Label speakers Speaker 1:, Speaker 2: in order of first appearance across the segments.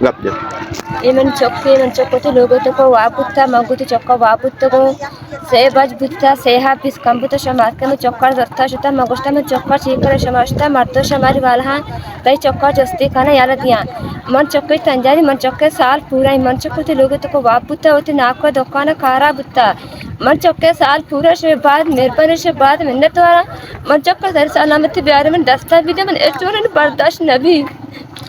Speaker 1: गप जब
Speaker 2: Iman chokke to logo to ko waputta magutu chokka waputta ko se baj butta seha pis kambuta shamat kame chokkar datta shita magusta me chokkar chikare shamashta marto shamari walha tai chokkar jasti kana yala diya man chokke tanjari man chokke saal pura man chokke to logo to ko waputta oti nakwa dokana kara butta man chokke saal pura she baad merbane she baad minnat wala man chokke dar salamati byare man dasta bide man echoran bardash nabi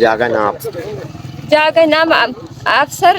Speaker 1: जागा ना आप
Speaker 2: जाके नाम अफसर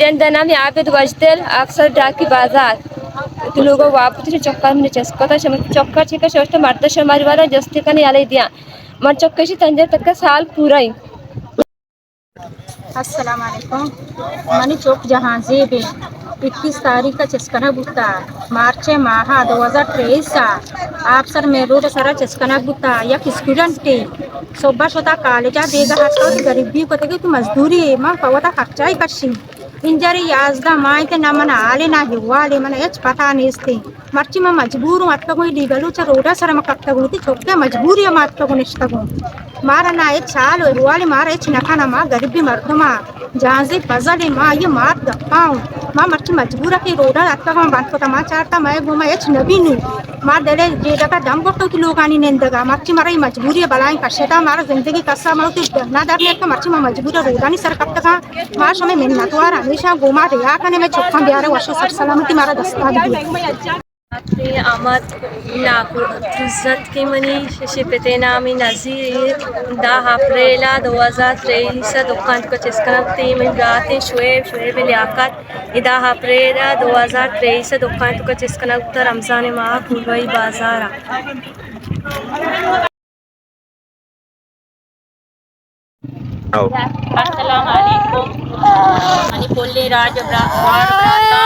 Speaker 2: जंदा नाम आबिद वजदेल अफसर जाकी बाजार तुलुगो वापुत्री चक्कर में चस्कोता शम चक्कर छिका शोष्ट मर्द शमारी वाला जस्ती का नहीं आले दिया मन चक्कर शी तंजर तक का साल पूरा ही
Speaker 3: अस्सलामुअलैकुम मनी चौक जहांजी भी 21 तारीख का चस्कना बुता मार्च माह 2023 आप सर मेरूर सरा चस्कना बुता या स्टूडेंट टी सोबा शोता कॉलेजा देगा हाटो गरीबी को तक मजदूरी मां पवता खर्चाई करशी इंजरी याजदा माई ते नमन आले ना हिवाले मन एच पता नेस्ते मर्ची में मजबूर अत्ता कोई लीगलू च रोडा सर मकत्ता गुती चोक्के मजबूरी मात्ता को निष्ठा मारा ना एच चालो हिवाले मारा एच नखाना मा गरीबी मर्दमा जहाँ से फजल माँ ये मार दपाऊं माँ मर्ची मजबूर की रोडा अत्ता का बात को तमा चारता मैं घुमा एच नबी नु मार देले जेड़ा का दम बोटो की लोग आनी नेंदगा मर्ची मारा ये मजबूरी बलाएं कशेता मारा जिंदगी कसा मारो की ना दरने का मर्ची माँ मजबूर रोडा नहीं सर कब तक मार समय मिन्नत वार हमेशा घुमा रिया कने में चौका बियारे वर्षों सर सलामती मारा दस्तार दिया
Speaker 2: आमद इज्जत की मनी शिपते नामी नज़ीर 10 अप्रैल 2023 दुकान को चिस्कनती में रातें शुएब लियाकत 10 अप्रैल 2023 दुकान को चिस्कनत रमज़ान माह खुलवाई बाजार
Speaker 1: आओ
Speaker 3: अस्सलामुअलैकुम मनी पोले राज ब्राता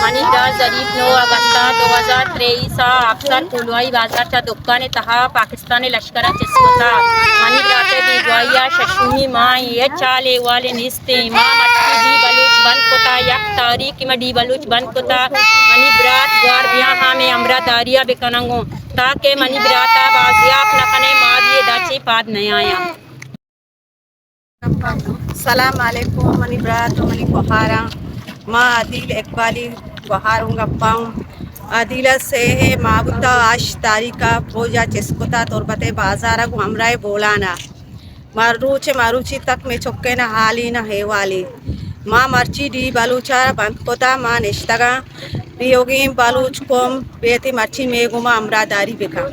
Speaker 3: मनी दार जरीफ 9 अगस्त 2023 अफसर फुलवाई बाजार चा दुकान तहा पाकिस्तानी लश्करा चिस्कोता मनी ब्राते दी गोया शशमी मां ये चाले वाले निस्ते मां मट्टी दी बलूच बंद कोता यक तारीख में दी बलूच बंद कोता मनी ब्रात ग्वार बिया हमें अमरा दारिया बेकनंगो ताकि मनी ब्राता बाजियाब नखने मादिए दाची पाद नहीं आया
Speaker 4: सलाम अलैकुम मनी ब्रात मनी बहारा माँ आदिल इकबाली बहार गप्पाऊँ आदिला से है माबुता आश तारीका बोजा चिस्कुता तोरबते बाजारा को हमराए बोलाना मारूची तक में चुक्के ना हाली ना है वाली माँ मर्ची डी बालूचारा बंद कोता माँ निश्तगा बियोगी बालूच कोम बेती मर्ची में गुमा अमरा दारी बिका